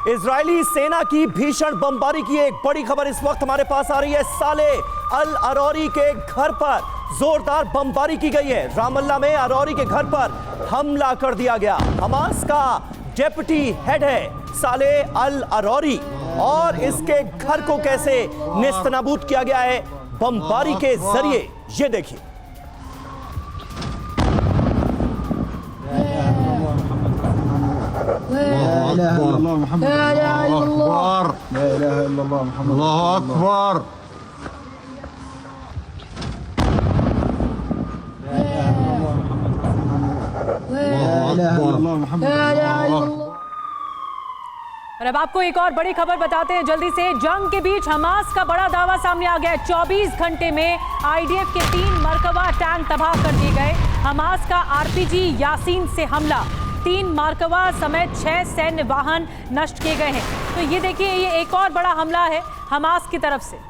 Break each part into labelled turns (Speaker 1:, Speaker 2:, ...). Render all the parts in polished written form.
Speaker 1: Israeli सेना की भीषण बमबारी की एक बड़ी खबर इस वक्त हमारे पास आ रही है। साले अल अरौरी के घर पर जोरदार बमबारी की गई है। रामल्ला में अरौरी के घर पर हमला कर दिया गया। हमास का डेप्यूटी हेड है साले अल अरौरी और इसके घर को कैसे नेस्तनाबूद किया गया है बमबारी के जरिए, ये देखिए।
Speaker 2: और अब आपको एक और बड़ी खबर बताते हैं जल्दी से। जंग के बीच हमास का बड़ा दावा सामने आ गया है। 24 घंटे में आईडीएफ के 3 मरकबा टैंक तबाह कर दिए गए। हमास का आरपीजी यासीन से हमला, 3 मरकबा समेत 6 सैन्य वाहन नष्ट किए गए हैं। तो ये देखिए, ये एक और बड़ा हमला है हमास की तरफ से।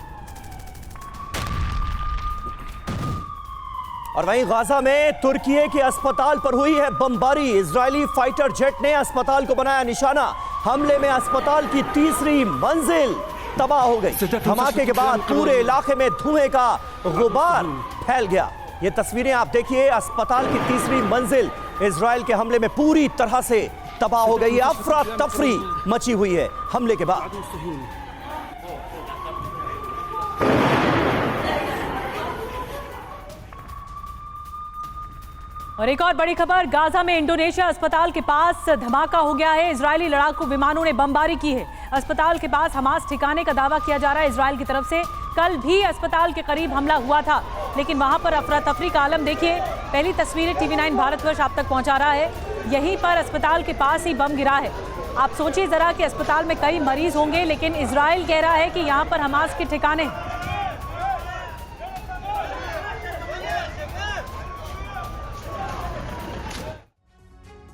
Speaker 1: और वहीं गाजा में तुर्की के अस्पताल पर हुई है बमबारी। इजरायली फाइटर जेट ने अस्पताल को बनाया निशाना। हमले में अस्पताल की 3री मंजिल तबाह हो गई। धमाके के बाद पूरे इलाके में धुएं का गुबार फैल गया। ये तस्वीरें आप देखिए, अस्पताल की 3री मंजिल इजरायल के हमले में पूरी तरह से तबाह हो गई। अफरा तफरी मची हुई है हमले के बाद।
Speaker 2: और एक और बड़ी खबर, गाजा में इंडोनेशिया अस्पताल के पास धमाका हो गया है। इजरायली लड़ाकू विमानों ने बमबारी की है। अस्पताल के पास हमास ठिकाने का दावा किया जा रहा है इजरायल की तरफ से। कल भी अस्पताल के करीब हमला हुआ था, लेकिन वहां पर अफरा तफरी का आलम देखिए। पहली तस्वीरें TV9 भारतवर्ष आप तक पहुंचा रहा है। यहीं पर अस्पताल के पास ही बम गिरा है। आप सोचिए जरा कि अस्पताल में कई मरीज होंगे, लेकिन इजरायल कह रहा है कि यहाँ पर हमास के ठिकाने हैं।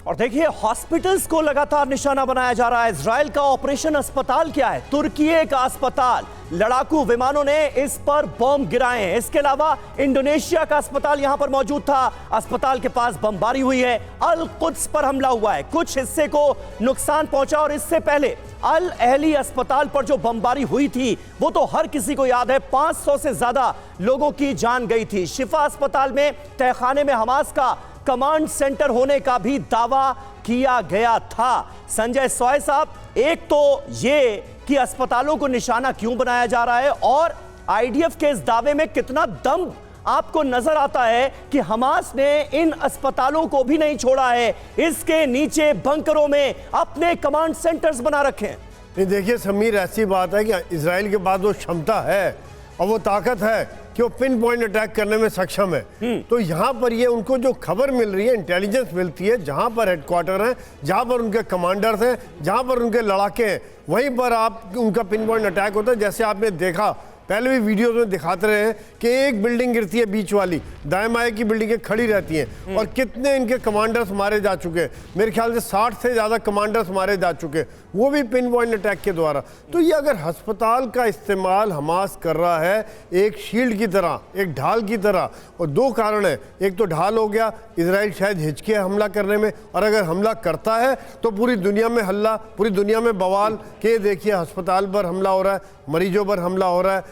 Speaker 1: और देखिए, हॉस्पिटल्स को लगातार निशाना बनाया जा रहा है। इजरायल का ऑपरेशन अस्पताल क्या है? तुर्की का अस्पताल। लड़ाकू विमानों ने इस पर बम गिराए हैं। इसके अलावा इंडोनेशिया का अस्पताल यहां पर मौजूद था। अस्पताल के पास बमबारी हुई है। अल कुद्स पर हमला हुआ है, कुछ हिस्से को नुकसान पहुंचा। और इससे पहले अल अहली अस्पताल पर जो बमबारी हुई थी वो तो हर किसी को याद है। 500 से ज्यादा लोगों की जान गई थी। शिफा अस्पताल में तहखाने में हमास का कमांड सेंटर होने का भी दावा किया गया था। संजय सोय साहब, एक तो ये कि अस्पतालों को निशाना क्यों बनाया जा रहा है, और आईडीएफ के इस दावे में कितना दम आपको नजर आता है कि हमास ने इन अस्पतालों को भी नहीं छोड़ा है, इसके नीचे बंकरों में अपने कमांड सेंटर्स बना रखे हैं।
Speaker 3: नहीं, देखिए समीर, ऐसी बात है कि इजराइल के पास वो क्षमता है और वो ताकत है कि वो पिन पॉइंट अटैक करने में सक्षम है। तो यहाँ पर ये उनको जो खबर मिल रही है, इंटेलिजेंस मिलती है, जहाँ पर हेडक्वार्टर हैं, जहाँ पर उनके कमांडर्स हैं, जहाँ पर उनके लड़ाके हैं, वहीं पर आप उनका पिन पॉइंट अटैक होता है। जैसे आपने देखा, पहले भी वीडियोस में दिखाते रहे हैं कि एक बिल्डिंग गिरती है बीच वाली, दाएं बाएं की बिल्डिंगें खड़ी रहती हैं, और कितने इनके कमांडर्स मारे जा चुके हैं। मेरे ख्याल से 60 से ज़्यादा कमांडर्स मारे जा चुके हैं, वो भी पिन पॉइंट अटैक के द्वारा। तो ये अगर अस्पताल का इस्तेमाल हमास कर रहा है एक शील्ड की तरह, एक ढाल की तरह, और 2 कारण है। एक तो ढाल हो गया, इजराइल शायद हिचके हमला करने में, और अगर हमला करता है तो पूरी दुनिया में हल्ला, पूरी दुनिया में बवाल कि देखिए अस्पताल पर हमला हो रहा है, मरीजों पर हमला हो रहा है,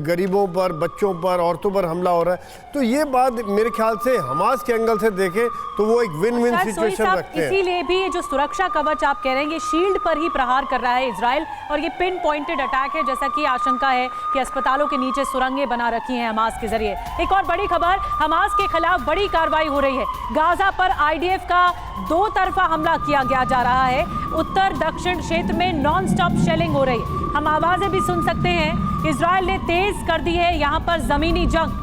Speaker 3: गरीबों पर, बच्चों पर, औरतों पर हमला हो रहा है। तो ये बात मेरे ख्याल से हमास के एंगल से देखें तो वो एक विन विन सिचुएशन रखते हैं।
Speaker 2: इसीलिए भी ये जो सुरक्षा कवच आप कह रहे हैं, ये शील्ड पर ही प्रहार कर रहा है इजराइल, और ये पिन पॉइंटेड अटैक है, जैसा कि आशंका है कि अस्पतालों के नीचे सुरंगें बना रखी हैं हमास के जरिए। एक और बड़ी खबर, हमास के खिलाफ बड़ी कार्रवाई हो रही है। गाजा पर आईडीएफ का 2 तरफा हमला किया गया जा रहा है। उत्तर दक्षिण क्षेत्र में नॉन स्टॉप शेलिंग हो रही है। हम आवाजें भी सुन सकते हैं। इजराइल ने तेज कर दी है यहाँ पर जमीनी जंग।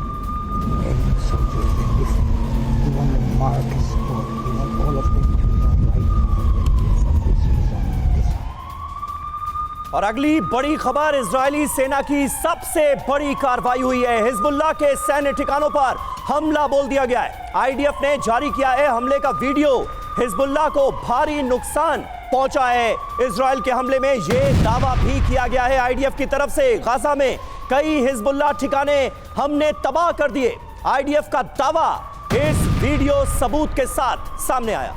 Speaker 1: और अगली बड़ी खबर, इजरायली सेना की सबसे बड़ी कार्रवाई हुई है। हिजबुल्लाह के सैन्य ठिकानों पर हमला बोल दिया गया है। आईडीएफ ने जारी किया है हमले का वीडियो। हिजबुल्लाह को भारी नुकसान पहुंचा है इजरायल के हमले में, यह दावा भी किया गया है आईडीएफ की तरफ से। गाजा में कई हिजबुल्लाह ठिकाने हमने तबाह कर दिए। आईडीएफ का दावा इस वीडियो सबूत के साथ सामने आया।